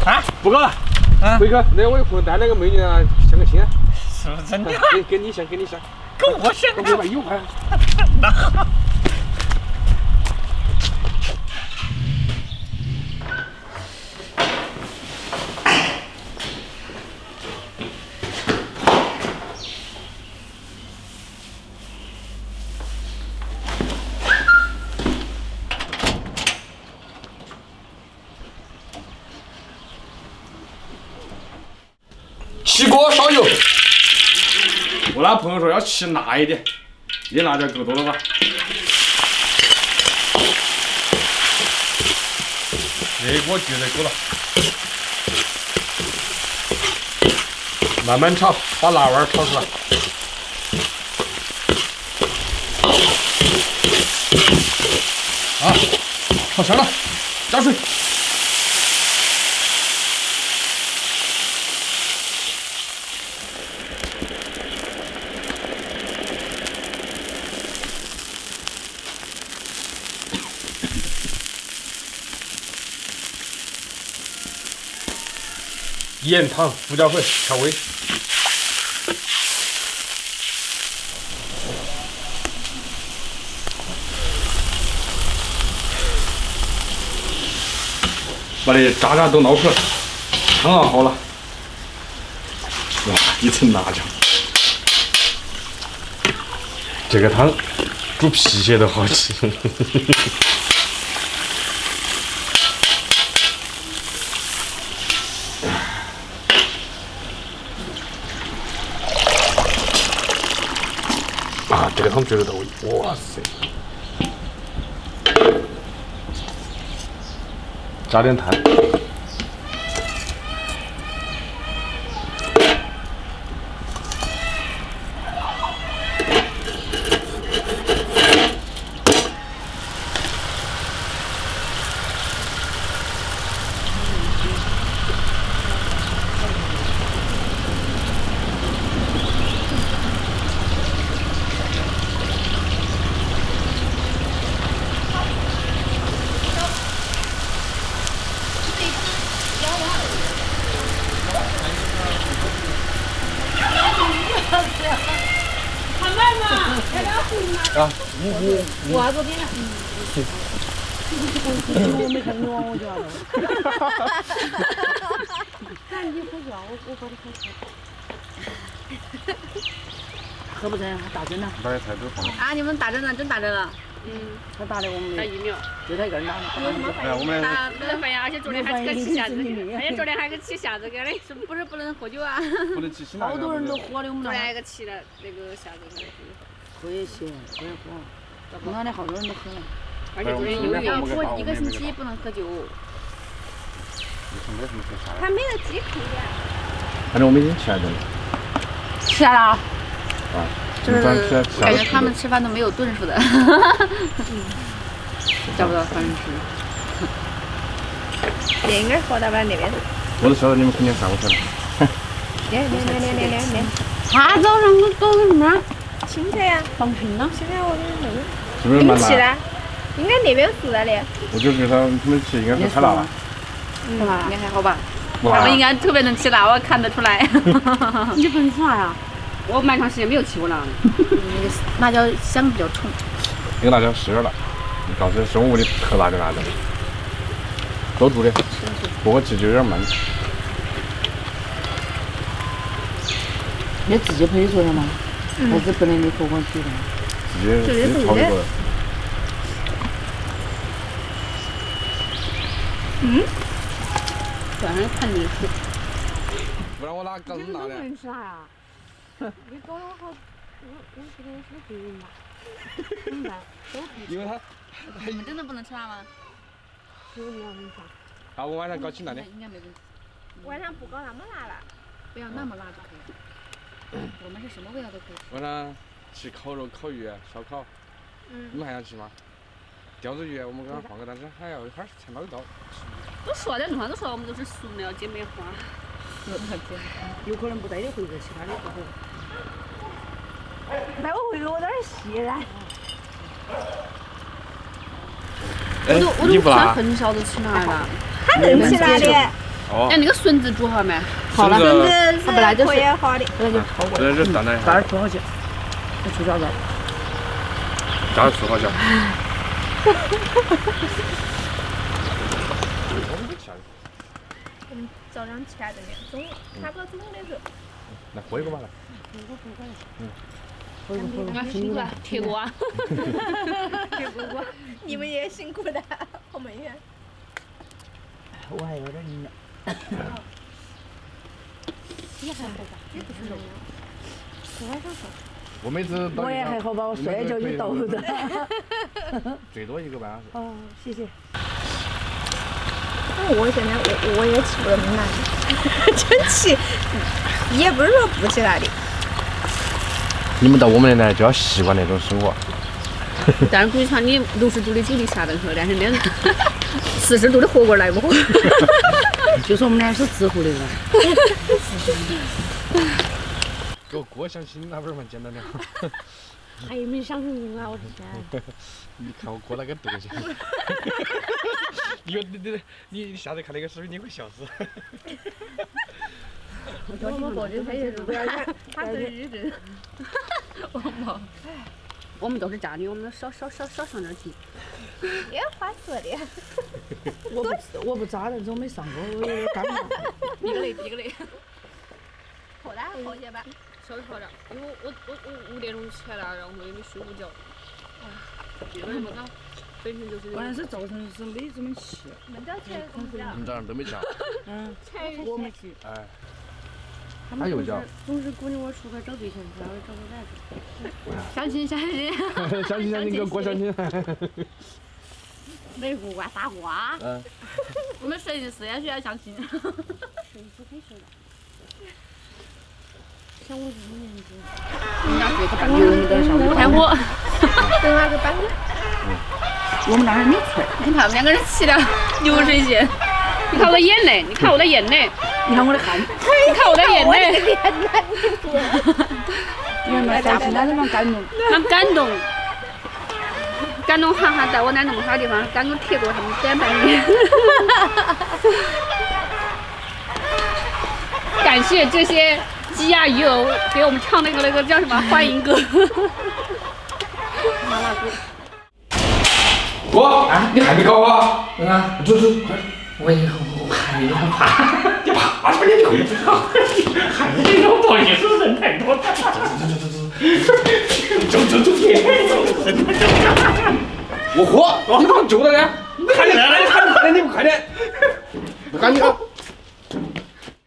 啊，不搞了。啊，辉哥，那我有朋友带那个美女啊，相个亲啊。是不是真的？跟你像，跟你像。跟我像我把有啊。那好。起锅烧油。我那朋友说要起辣一点，你辣椒够多了吧？热锅就热锅了，慢慢炒，把辣味儿炒出来。啊，炒香了，加水。盐、糖、胡椒粉调味。把这渣渣都捞出来，汤熬好了。哇，一层辣椒。这个汤煮皮蟹都好吃。啊，这个汤绝对到位！哇塞！加点炭。啊，我还昨天呢。我没看你往我家了。那你喝酒，我把你开车。喝不成，还打针呢。把菜都放了。啊，你们打针了，真打针了。他打的我们打疫苗。就他一个人打的。哎，我们打那反应，而且昨天还是个起匣子，而且昨天还有个起匣子干的，是不是不能喝酒啊？不能起好多人都喝的，我们那。昨天还有个起了那个匣子。喝也行，喝也喝。我们那里好多人都喝了。而且昨天有要过1个星期不能喝酒。还没得忌口呀。反正我们已经起来了。起来了。啊。就是感觉他们吃饭都没有顿数的。找不到饭吃。应该喝到不了那边。我都晓得你们肯定上午去了。练。他早上搞什么？青菜呀。放平了。现在我那个。是不是蛮辣？应该那边熟了的。我就觉得他们吃应该是太辣了。应该还好吧？他们应该特别能吃辣，我看得出来。你不能吃辣呀？我蛮长时间没有吃过辣了。辣椒香比较冲。那个辣椒是有点辣，你告诉中午的特辣的辣椒。多煮点，不过其实有点慢。你自己配做的吗？还是不能你火锅煮的？自己炒一个。晚上看你吃。不然我哪搞那么辣的？能吃辣呀？你搞得好，我觉得是对人吧？怎么办？因为他。你们真的不能吃辣吗？有没有影响？啊，我晚上搞清淡的。应该没问题。晚上不搞那么辣了。不要那么辣就可以。我们是什么味道都可以吃。晚上吃烤肉、烤鱼、烧烤。你们还想吃吗？钓着鱼，我们给他放个，但是还要一会儿才捞得到。都说在路上都说我们都是熟的，要姐妹花。有可能不带你回去，其他的不回。带我回去，我在这儿洗来。我都很少都吃辣的。他能吃辣的。哦哎，那个笋子煮好没？好了，孙子它本来就是可以好的。这个就炒过这是淡淡一下，这儿挺好吃，这出饺子。加点醋好香。我们早上起来的面，中午差不多中午的时候。来喝一个吧，来。辛苦了，铁锅啊！铁锅锅，你们也辛苦了，后门院。我还有点营养。也还好吧，也不是肉。昨晚上说。我每次到我也还好把我摔跤给逗的。最多1个半小时。哦，谢谢。我现在我也起不那么难，真起，也不是说不起来的。你们到我们那来就要习惯那种生活。但是估计像你60度的酒力下顿喝，但是那40度的火锅来不喝。就说我们俩是自护的人。给我锅相亲那不是蛮简单的。还有没想成功啊！我的天！你看我锅那个德行。你下次看那个视频，你会笑死。我们过去他也是不要看，他是日子。我们都是家里，我们少上点劲。也花色的。我不咋的，我没上过，我有点尴尬。比个嘞。好大好些吧。稍微好点，因为我5点钟起来了，然后我也没睡午觉。这个人不搞，本身就是。关键是早晨是没怎么起。们早起来工作。你们早上都没起啊？嗯，我没起。哎。他有觉。总是鼓励我出来找对象，不要找个男的。相亲。相亲给锅相亲。没胡瓜撒花。嗯。我们设计师也需要相亲。设计师可以说的。像我这种年纪。你俩这个半个我们都上不开火。等那个半个。我们那儿没菜。你看我们2个人骑的流水线，你看我的眼泪，你看我的眼泪，你看我的汗。你看我的眼泪。你看那相亲男的蛮感动。蛮感动。感动涵涵在我那么好的地方，感动铁锅他们点半夜。感谢这些鸡鸭鱼友给我们唱那个叫什么欢迎歌。麻辣锅。锅啊！你还没搞啊？啊，走，快！我还有点怕。你怕什么？你口子好。还是这种东西是人太多了。走，人太多。我喝，你怎么救了呢？快点，你不快点？赶紧啊！